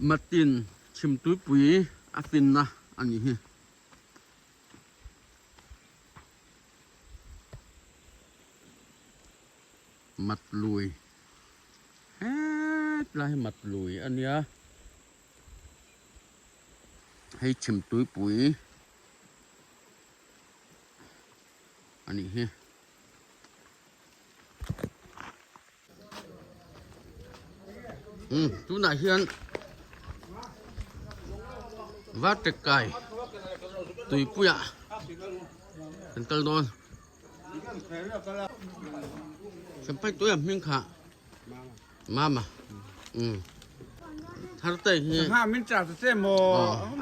มาตินชิมตุ้ยปุ๋ยอาตินนะอันนี้มัดลุยเฮ้ยลายมัดลุยอันเนี้ยให้ชิมตุ้ยปุ๋ยอันนี้ตัวไหนเฮียนวัดตะไก่ตุยปุยะเป็นกระโดนฉันไปตัวมิ่งขามาถ้าเตะเฮียมินจ่าเส้นโม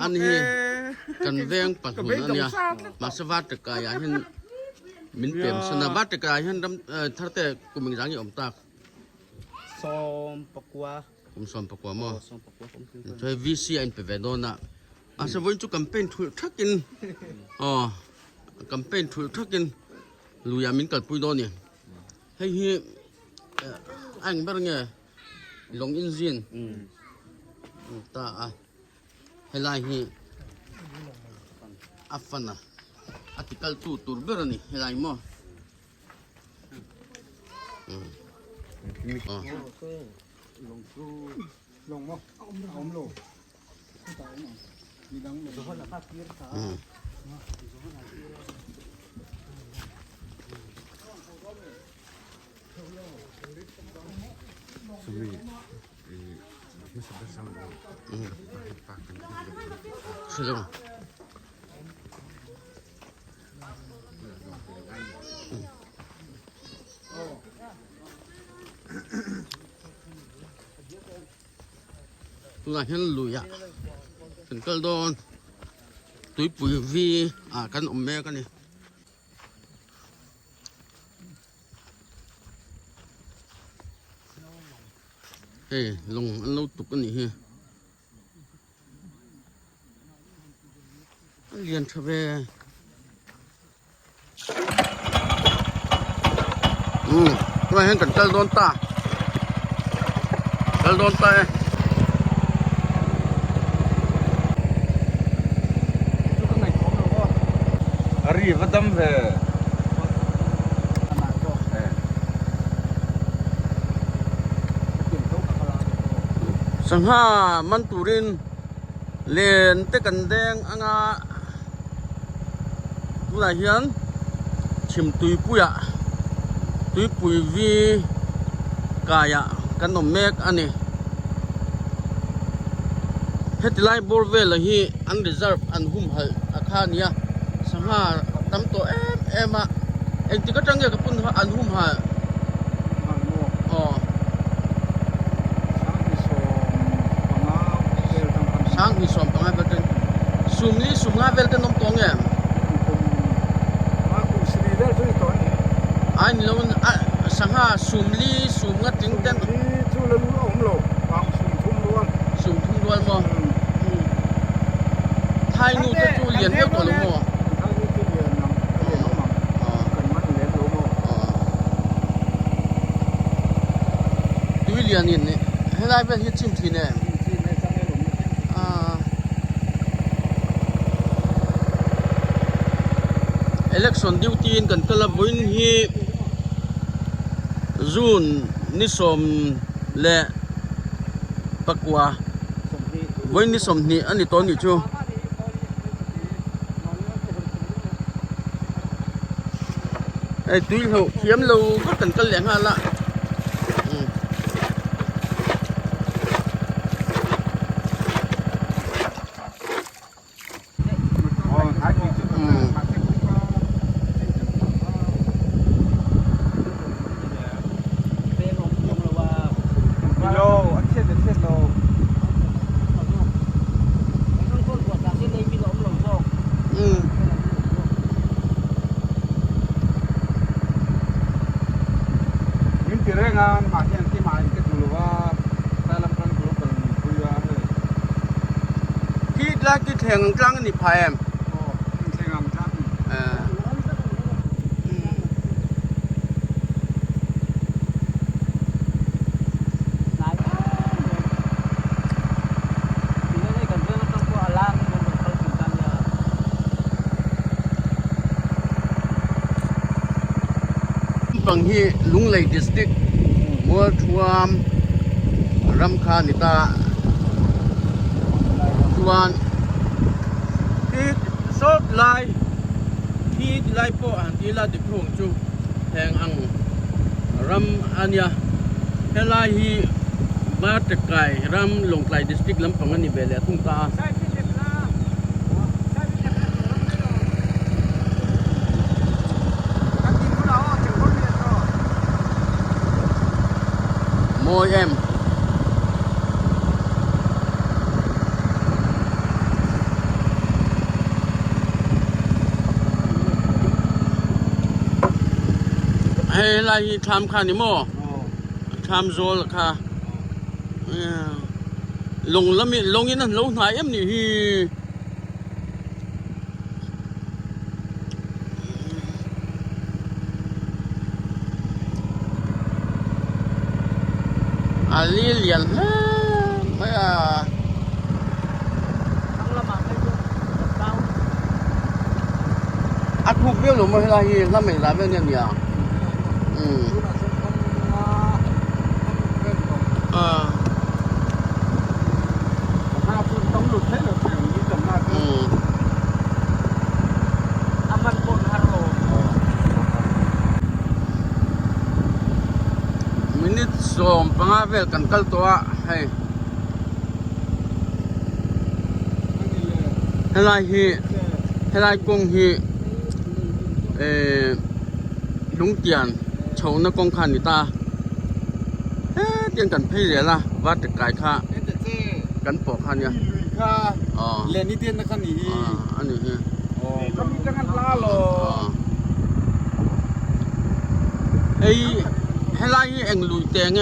อันนี้กันแวงปัดหัวนั่นเนี่ยมาสวัสดิ์กายเห็นมินเปี่ยมสนาวัดตะไก่เห็นถ้าเตะกูมิงรังอยู่อมตาซ้อมปะกัวผมซ้อมปะกัวมั้งใช้วิซีอันเป็นเวโดน่ะอาศัยวันจุกันเป็นถุยทักกินกันเป็นถุยทักกินลุยามินกัดปุยโดเนี่ยให้เฮียอันเป็นไงลงอินซินตาให้ลายเฮียอัฟฟันนะอาทิตย์กัลตูตูร์เบอร์นี่ให้ลายมั้งลงมั้งอมโลมีดังเลยสมีไม่สบายสังปากกัน是这种ตัวเห็นลุยเป็นกระโดนตุยปุ๋ยวีกันอมแม่กันนี่เฮ้ลงอันเราตุกกันนี่เฮ้เรียนชะเวตัวเห็นกันกระโดนตากระโดนตาArriva também. สังหามันตุรินเลนเตกันแดงอ่างตัวไหนเฮียนชิมตุยปุยวีกายกันนมเมกอันนี้เฮติไลบอลเวลฮีอันรีเซิร์ฟอันหุ่มหัลอาคาเนียสังหาตั้มตัวเอ็มเอ็งที่ก็จังเกี่ยวกับปุ่นอันหุ่มหัลช้างมีสมปังให้เบลต์สุ่มนี้สุ่มง่ายเบลต์น้องตองเนี่ยอันนี้เราสังหาสุ่มลีสุ่มงัดจริงเต้นสุ่มทุ่งล้วนมั้งไทยนู่นจะจูเลียนเยอะกว่าลุงมั้งดูเลียนนี่ให้ได้เป็นฮิตชิมทีเนี่ยelection duty in kan kala buin hi June ni som le pakwa buin ni som ni ani to ni chu ai tui ho khiam lo ko kan kal leng hala Rengan macam yang main ke dulu dalam kan global kuliah ada. Kita lagi tenggang ni payam. Oh, tenggang macam. ปังฮีลุงเลยดิสตริกมัวทวมรำคาณิตาทวนที่ซบลายที่ลายโปอันที่ลาดิพงจูแทงอังรำอันยาเฮลาฮีมาตะไกรำลงไกลดิสตริกลำปังอันนี้เบลทุ่งตาโมยเอ็มเฮลาฮีทำคานิโมทำโซลค่ะลงแล้วมีลงยังนั่นลงไหนเอ็มนี่ฮีอาลีเลียนไม่อัดทุกเบี้ยวหรือไม่ละฮีแล้วไม่ละเบี้ยวเนี่ยเนี่ยถ้าคุณต้องหลุดให้เราถึงนี้จำนวนมันปนฮัลโหล มินิทสมปังอาเวลกันกัลตัวให้เฮลายฮีเฮลายกงฮีลุงเตียนชาวนักกงขันนิตาเตียนกันพี่เหลือละวัดกายข้ากันปอกขันเนี่ยอ๋อ เรียนนิเทียนนะครับนี่ อันนี้ฮี ก็มีจังกันลาหรอ ไอ้เฮลายฮีเอ็งลุยเตียงไง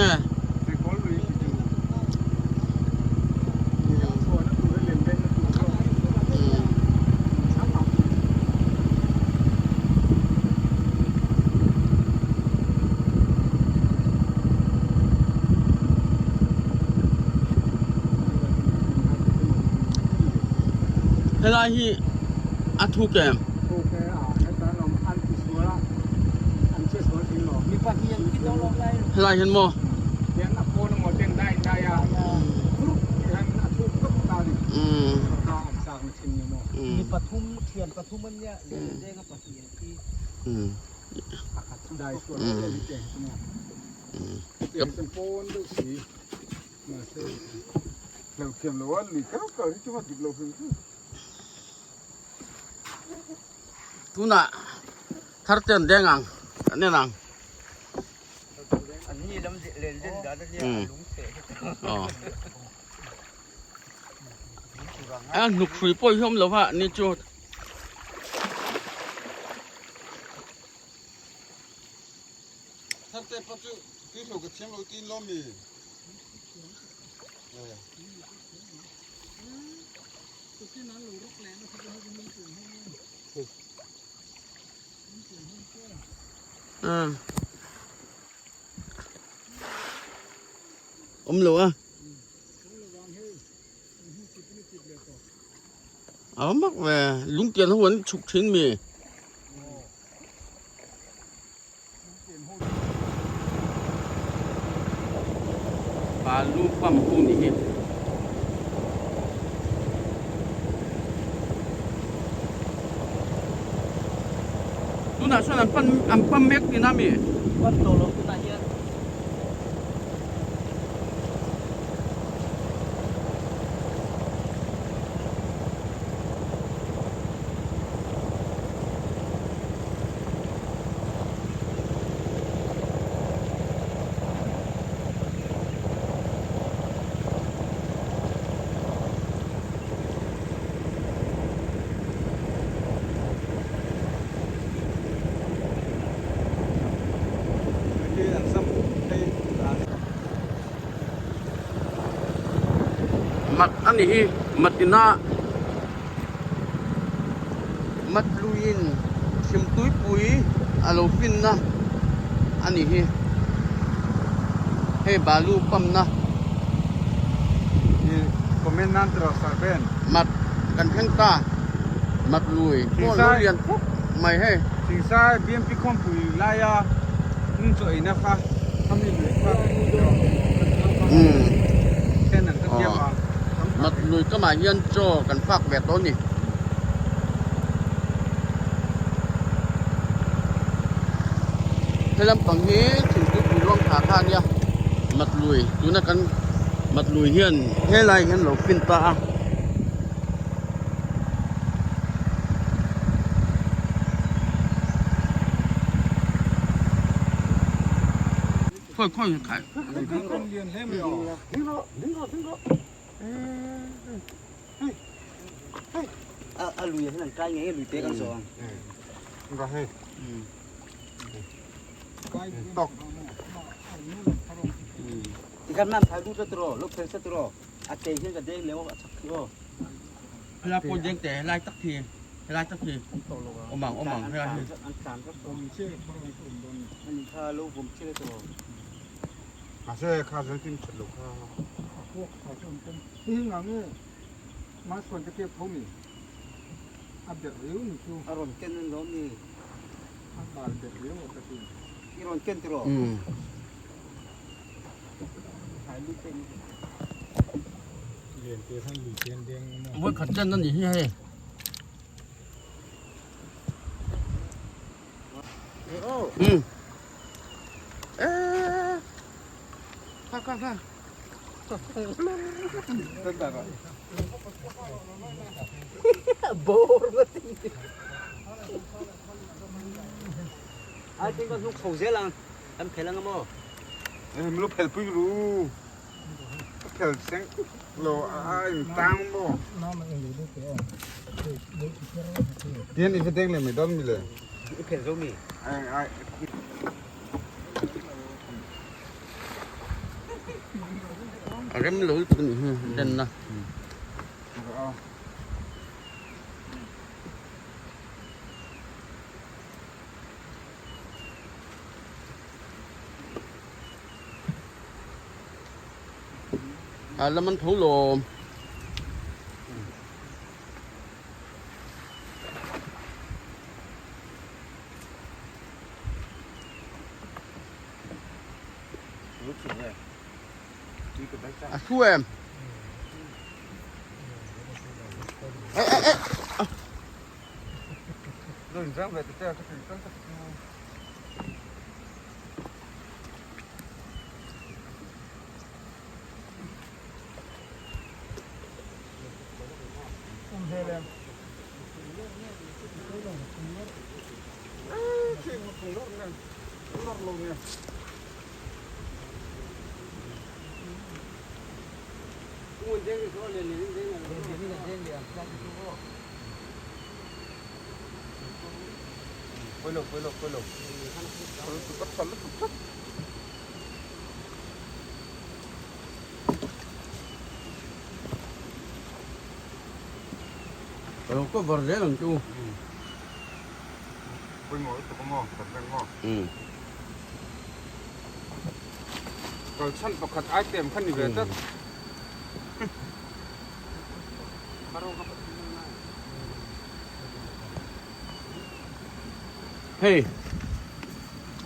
เฮลายฮีอัทุกแกม โอเคให้ตาเราอันที่สวยละอันเชื่อสวยจริงหรอ มีปะเทียนที่ต้องลงได้ เฮลายเห็นโม เรียนอัพโพนหมดเรียนได้ใจอ่ะครุกที่ให้อัพทุกก็ตาดิตาอับสากมันชิมอยู่มั้ง มีปะทุ่มเทียนปะทุ่มมันเนี่ยเรียนได้ก็ปะเทียนที่ ได้ส่วนเรียนเก่งใช่ไหมเก่งเป็นโพนด้วยสีมาเสียเราเทียมเราว่าหลีกเราเกิดที่ว่าดิบเราเป็น ทุน่ะทัดเต้นแดงอังเนี่ยนัง อันนี้ลำเล่นเล่นกันเนี่ยลุงเสก อ๋อหนุกฝีป่วยช่อมหรือว่านี่จุด ถ้าเตะปัจจุที่เราก็เทียมเราตีนล้อมีหรือว่ามักเว้ลุงเตียนทั้งวันฉุกชิ้นมีปลาลูกปั๊มปูนี่ดูน่ะส่วนอันปั๊มเม็กนี่นะมี วัดโตลงตัวเนี่ย มัดอันนี้มัดตินามัดลุยนชิมตุยปุยอาโลฟินนะอันนี้ให้บาลูปั๊มนะ นี่คอมเมนต์นั้นตรอสารเป็น มัดกันแข้งตามัดลุยพวกเรียนปุ๊บไม่ให้ สิ่งซ้ายเบียมพิคอมปุยลายา สวยนะคะทำให้เหลือค่ะ แค่นั้นก็เทียบว่า mặt lùi các mà nhân cho cần phạt vẹt đó nhỉ thế làm bằng hế thì cứ bị loang thả than nha mặt lùi chúng ta cần mặt lùi hiền thế này hiền lẩu pin taค่อยๆขาย เรียนให้ไม่ออกดึงรอ lùi thế là trai nghe lùi té con sò ก็ให้ตก thì căn man phải đút rất rồi lúc thế rất rồi tiền trên cái đen nếu mà chắc rồi เวลาปนยังแต่ไล่ตักทีไล่ตักทีอมบังให้ไล่ ăn sàn các ผมเชื่อพระองค์อุ่นบน anh tha lâuผมchưa rồi มาเชื่อข้าจะกินฉลุข้าพวกเขาชมเป็นที่หลังเนี่ยมาส่วนจะเก็บเขามีอัปเดตเร็วนี่คือ aron ken nó ni อัปเดตเร็วแต่ที่ aron ken rồi ถ่ายรูปเป็น เรียนเกี่ยวกับหลีเรียนเดียง với khẩn chân nó gì hay khoan tất cả rồi bố mất ai tin con lúc khẩu dễ là em thấy là ngâm mò em lúc phải bây giờ phải sáng lo ai tăng bo tiền ít tiền là mấy đồng mì phải rồi mì ai ở cái lưỡi tụi mình đen nè là mình thủ lồ thua em rồi ra về tới cái Quay lục cắt cắt có vật rễ lần chu quay ngồi tụi con ngon thật ngon rồi chân bọc khát ai tìm khăn gì về tất hey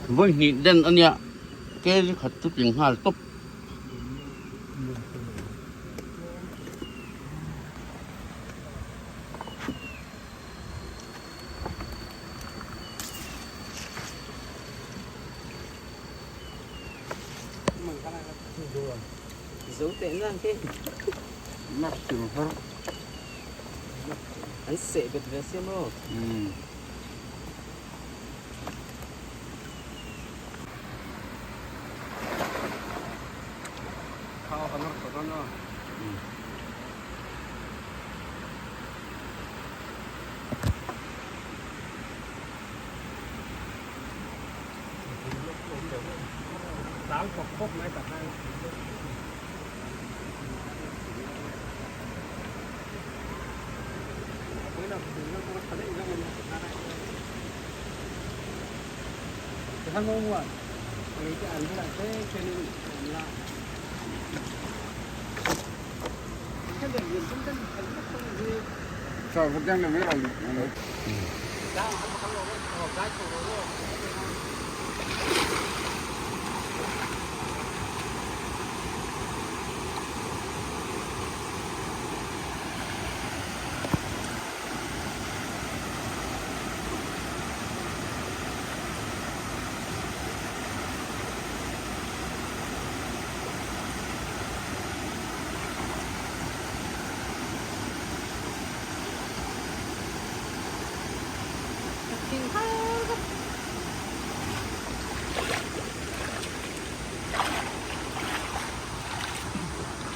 với nhịn đen anh nhá cái khát chút tiếng hà tốt dấu tên ra thế nắp chừng thôi anh sẽ bật về xem rồi khao ăn nó đáo cọc khúc mấy tập này thằng ngon quá, lấy cái ăn là thế cho nên là cái bệnh viện chúng ta phải không gì sao vẫn đang làm mấy lần đang không có cái sổ rồi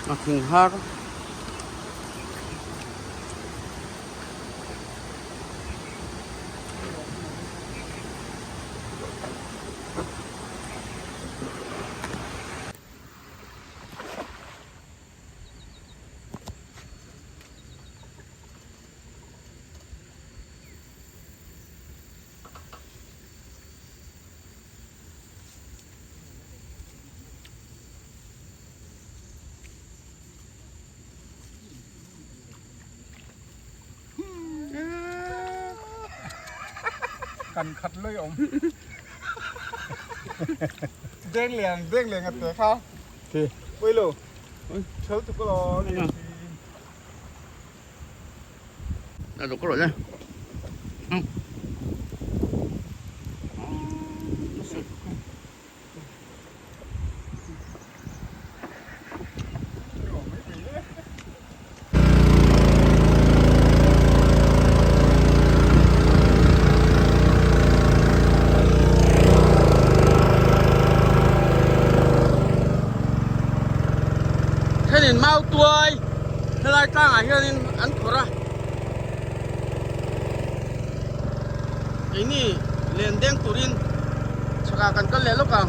Aking har. Cần khật lưỡi ống. Đen liền ngặt té khao. Thì bây lù. Chớ tụi có lò đi. Đã đủ có rồi nhá. Thế nên mau tuổi. Thế lại trang à thế nên ăn thua ra. Ini lendeng turin. Sakakan ka lelo ka.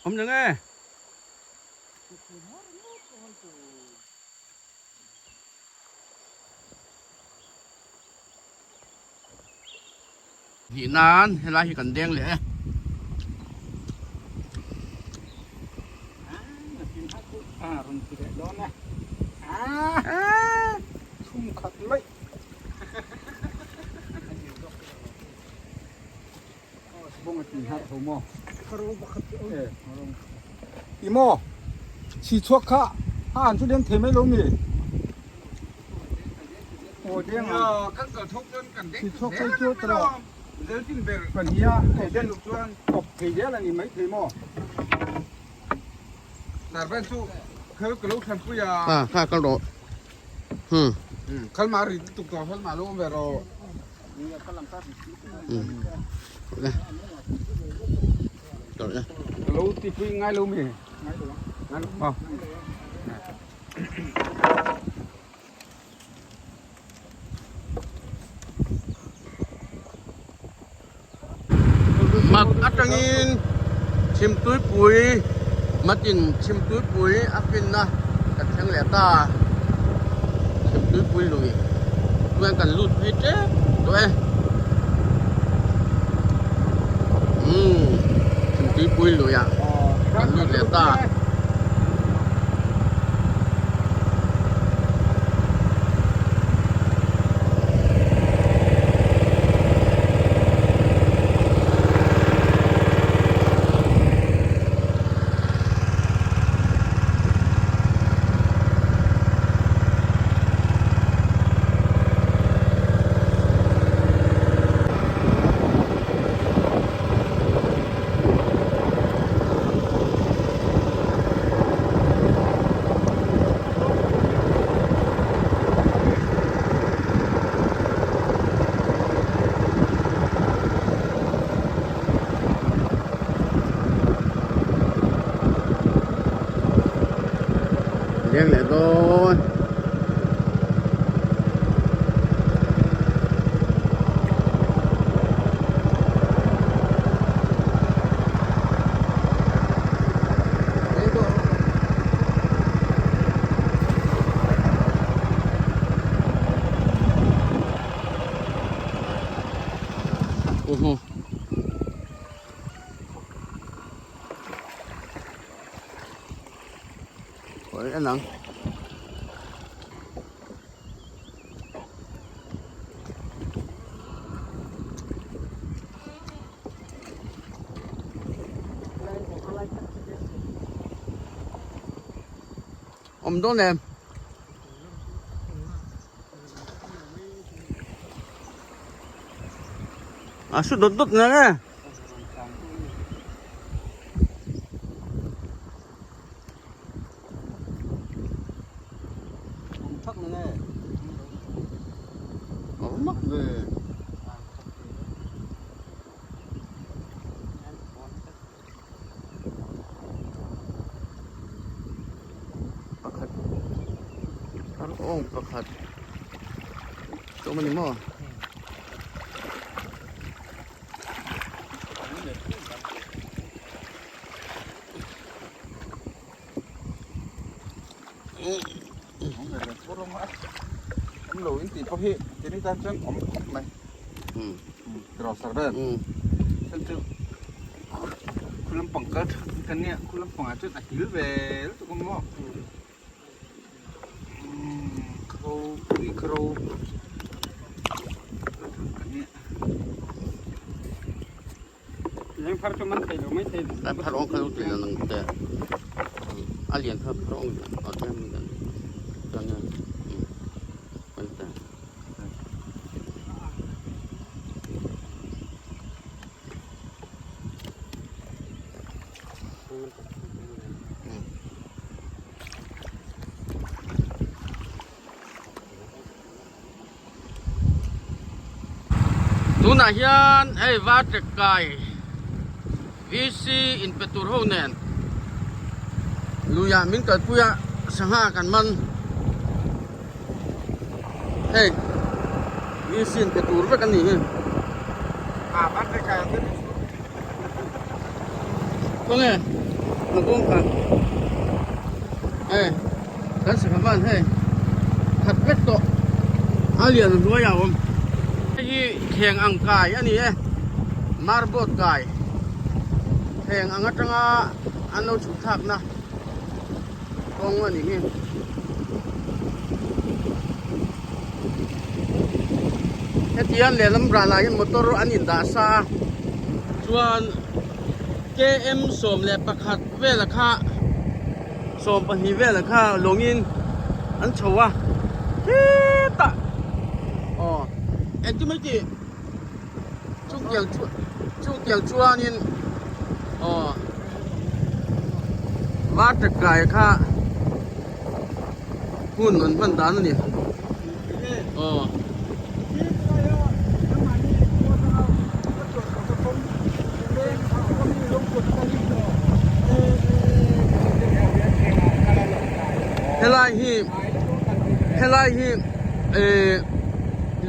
Không được nghe. Dị nan hay là chỉ cần đen lẽ. Rừng thì để đó nè. Không khật lưỡi. Bông chỉ hạt hồ mò. 이모, 시초카 안 주된 테메 롱이. 어디야? các cờ thúc đơn cần đấy 시초카 줬더라. giới tin về còn hiya đến lục chuan cọc thì thế là mấy thì mò. là bên su khơi cái lúc thành bây giờ À, con độ. khơi mà rồi tục tỏ khơi mà luôn về rồi Đây. Rồi đây. lâu thì phi ngay luôn mình ngay luôn không Mặc ắt trăng in chim túi bụi mắt nhìn chim túi bụi ắt pin na cắt thang lẻ ta chim túi bụi lùi tụi cần lụt hết chết tụi chim túi bụi lùi à cần lụt lẻ ta đen lại thôi. Rồi anh nặng. om đó nè à suốt đốt đốt nè thắc nữa mắc về ông có khát chỗ mình mua Om lo inti pahe jadi tanjang om mai. Terus sardan. Tentu kulam pangkat kan ni kulam pangacut akil bel tu kamu. Kauยังพัดก็มันใส่หรือไม่ใส่ แต่พระองค์เขาตีนั่นแต่อาเลียนครับพระองค์เอาแค่นี้กันตอนนี้เป็นแต่ตัวไหนยันไอ้วัดจะไกลวิซีอินเปตูร์โฮเนนลุยามินกับปุยะสังหากันมันเฮ้ยวิซีอินเปตูร์ไปกันนี่ Abang dekat tu. ตรงนี้มันกุ้งกันเฮ้ยกันสักบ้านเฮ้ยขัดเป็ดโตอาเลียนหัวยาวผมที่แข่งอังกายอันนี้มาร์บอดกายแข่งอังกังอันเราฉุกทักนะตรงอันนี้เฮ็ดยันเลยลำบากลายมอเตอร์อันนี้ดาซาส่วน KM สมเลยประคัดเวลค่าสมปหิเวลค่าลงอินอันชัวฮิตะอ๋อเอ็นที่ไม่จีช่วงเกี่ยวชัวนี่อ๋อวัดจะไกลค่าหุ่นมันพันดานนี่อ๋อเฮลัยฮี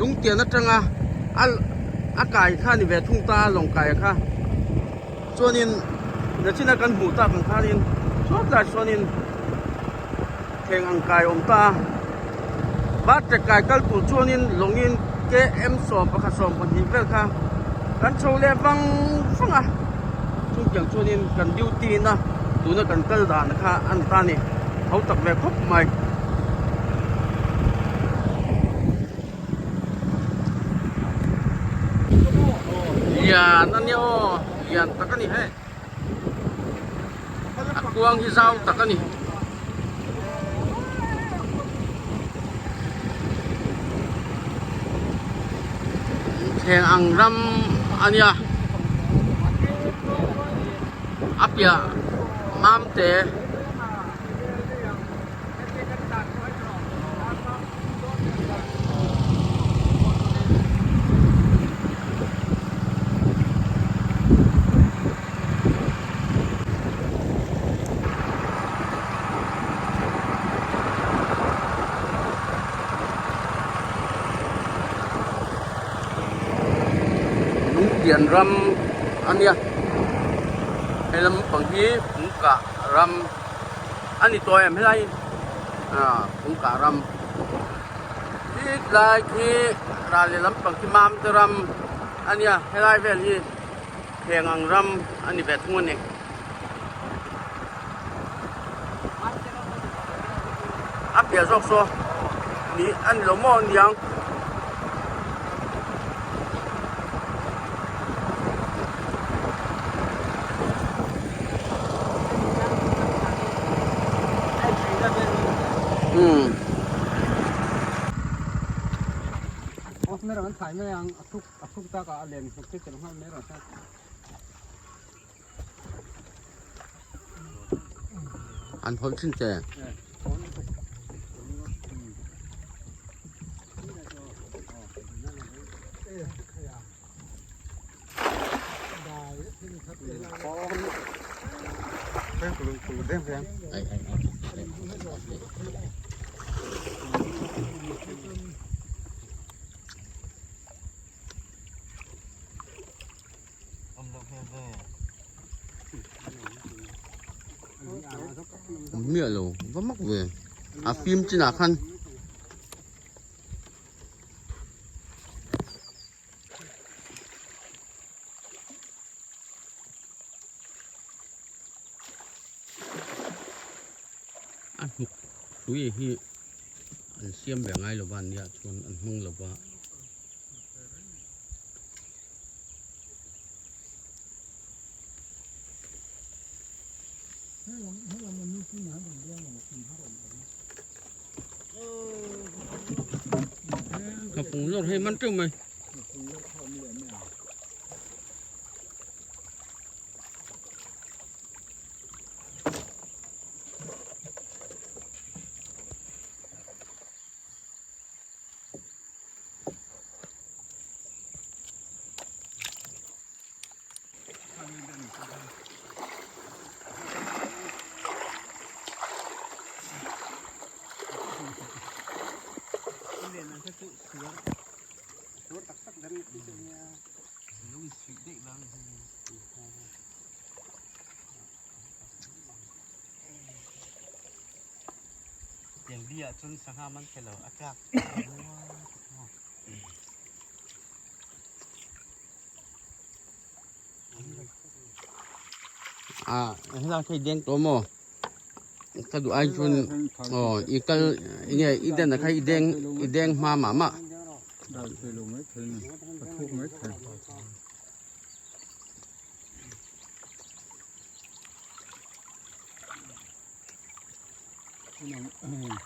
ลุงเตียนนัดจังอ่ะอากาศข้านี่เวทุ่งตาลงไก่ข้าส่วนนี้เดี๋ยวที่นักการหูตาของข้านี่ชอบแต่ส่วนนี้แข่งอังกายอมตาบัดจะไก่กัลปูส่วนนี้ลงอินเกเอ็มสอบประคาสอบคนหินเวลข้ากันโชว์เล่ฟังอ่ะช่วงอย่างส่วนนี้กันดิวตีนะดูนักกันกัลดานะคะอันตานี่เขาตักแบบครบไหมอย่านั่นเนี่ยอย่าตักกันนี่ให้กวางที่เศร้าตักกันนี่แทงอังรำอันเนี้ยอับยามามเตะเดียนรำอันเนี้ยให้ลำบางทีผมกะรำอันนี้ตัวเอ็มให้ไรผมกะรำที่ลายที่ราเลลำบางที่มามจะรำอันเนี้ยให้ไรเวลีแข่งอังรำอันนี้แบบทั้งวันเองอับเดียซอกโซนี่อันนี้เรามองยัง ไม่เราถ่ายไม่ยังทุกตาก็เล่นทุกที่จะลงให้ไม่เราใช่ อันพบชิ้นแจ เป็นคุณเด้งเพียง ไอ้เมียเราว่ามักเว้ยฟิล์มจีน่าคันอันคุยที่อันเสียมแบบไงหรือว่าเนี่ยชวนอันมึงหรือว่ากับผมรถให้มันจังไหมอย่างเดียจนสังหามันแค่เหรออากาศให้เราใช้เด้งตัวโมก็ดูไอ้ชุนอีกเนี่ยอีเดนนะครับอีเด้งมาหมาได้เคยลงไม่ถึงทุกไม่ถึงน้อง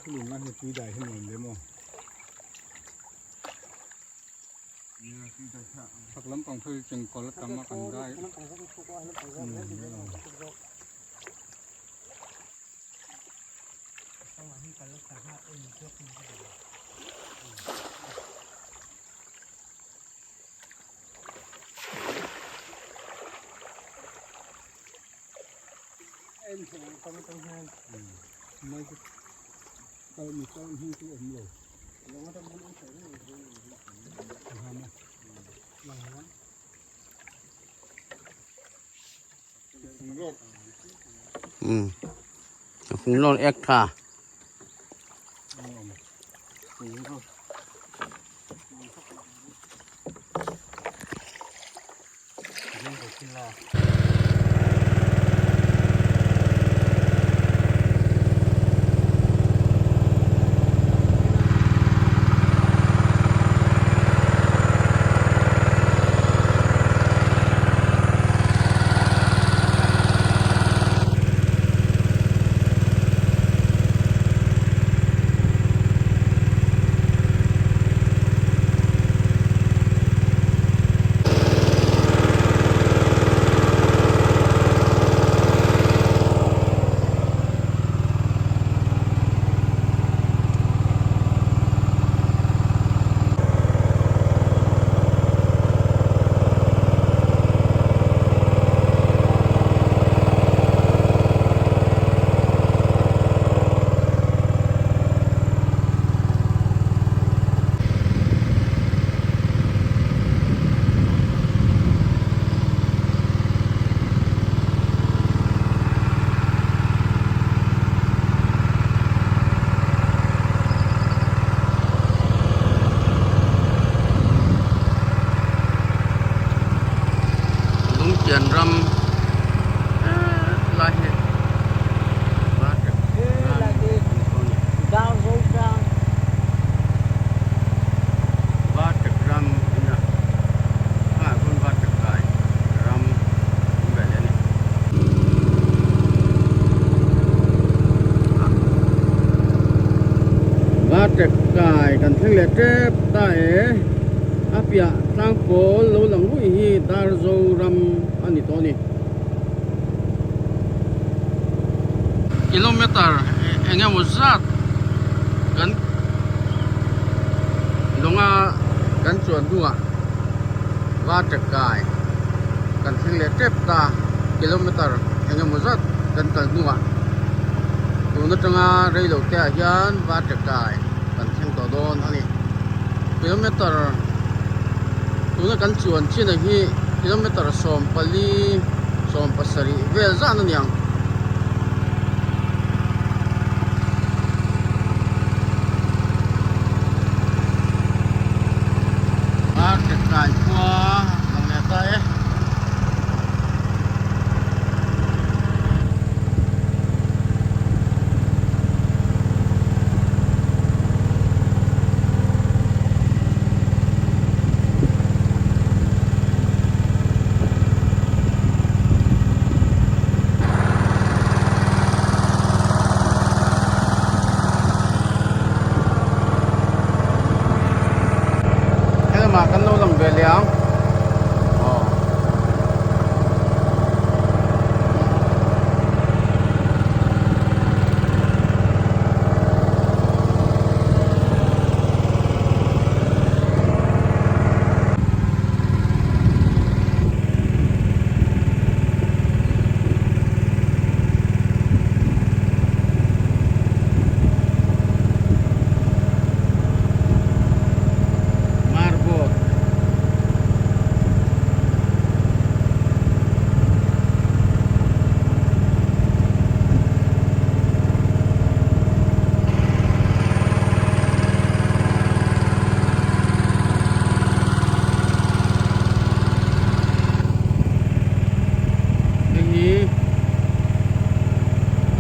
คุณลุงว่าจะคุยได้ให้หน่อยเลยมั้งผักล้ำปองเพื่อจึงกอลกรรมกันได้เอ็นของเขาไม่ต้องให้ไม่ก็มีต้นที่ตัวอมหลงแล้วก็ต้องใส่ด้วยทำไมหลังนั้นหุงโลดหุงโลดเอ็กค่ะหุงโลดเรื่องของกินละเจียนรำลายเหตุว่าจะว่าจะรำนะข้าคนว่าจะกายรำแบบนี้ว่าจะกายกันทั้งเล็บเจ็บตาย apia tang ko lo lang hui hi dar zo ram ani to ni kilometer engem uzat kan longa kan chuan duwa wa takai kan thing le tep ta kilometer engem uzat kan kal duwa tu na tanga rei lo te hian wa takai kan thing to don ani kilometer tu na kan chuan chin a hi kilometer som pali som pasari vel zan aniang Kai qua lòng nè tay mà cắn nô lòng về léo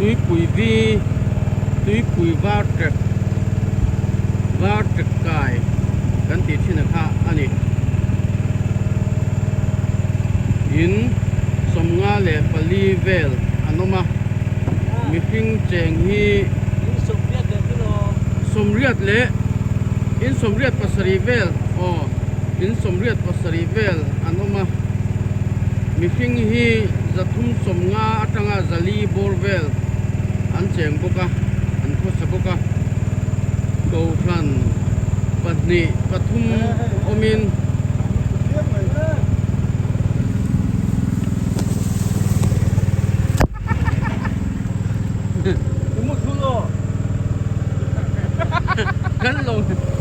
túi củi vi túi củi va trật cài kan ti thin kha ani in somnga le pali vel anoma mi hing cheng hi somriat le in somriat pasari vel in somriat pasari vel anoma mi hing hi zathum somnga atanga zali borvel an cheng boka an khosa boka ko khan patni pathum omin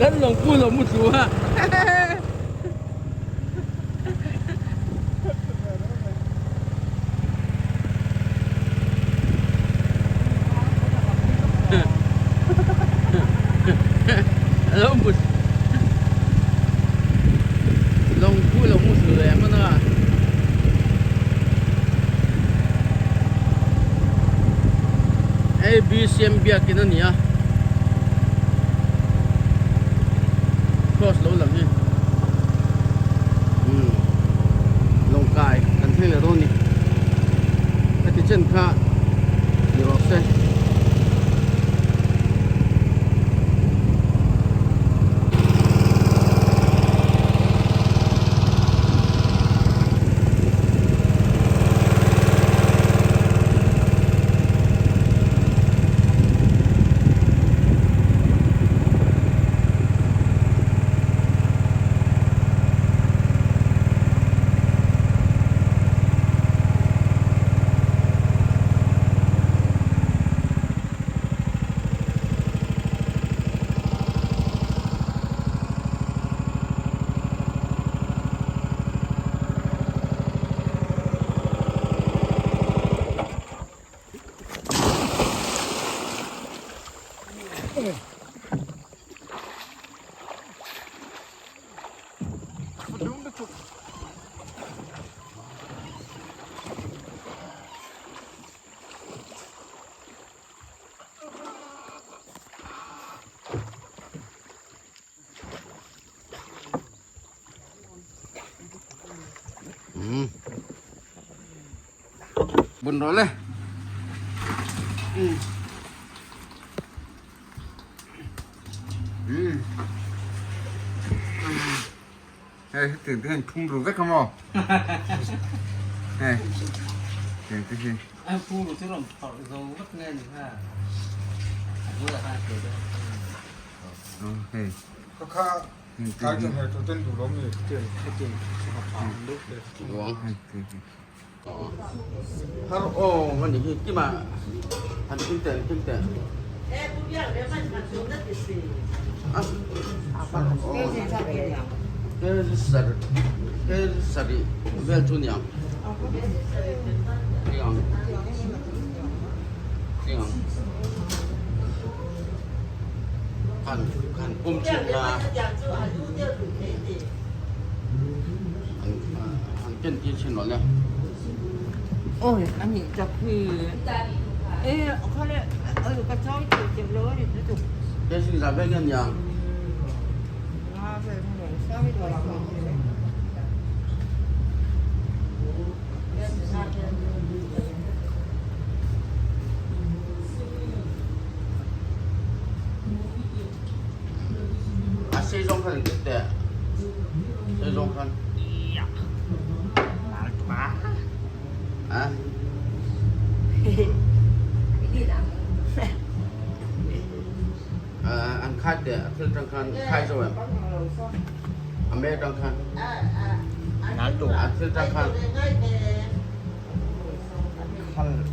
kan long pu lo mu chu ha long pu lo mu chu le ma na abcm bia kinania cross lo lang ni long kai kan thei le ron ni ati chen kha ni ro se bun rồi lên ตื่นเต้นพุ่งรู้ไว้ขโมยเฮ้ยเก่งจริง anh phu được chứ làm họ dầu rất nghe được ha như là hai kiểu đấy โอเค ก็ค่าการจะให้ตัวเต้นดูล้มเลย tiền cái tiền họ lúc đấy หลวง โอเค พระโอ้วันนี้กี่มาอันนี้แต่อ่ะque是不要做娘，这样，看公平啊，很变低钱了呢。 ôi anh nhìn chọc thì ê khó lẽ cái chói chịu lỡ thì nó chụp 这是啥个娘？ nó về không được sao bây giờ làm啊，谁中看的？谁中看？ má 啊？ anh khai để thương trang khăn khai rồi anh mẹ trang khăn nói đủ anh thương trang khăn khăn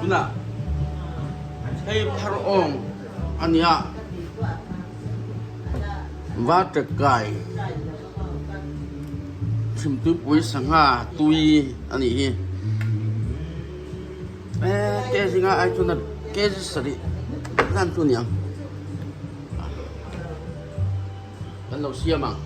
누나 hey 파로옹 아니야 와트가이 침투 보이상하 tuyi 아니 에 깨지가 아이존나 깨지서리 난 존이야 난老师嘛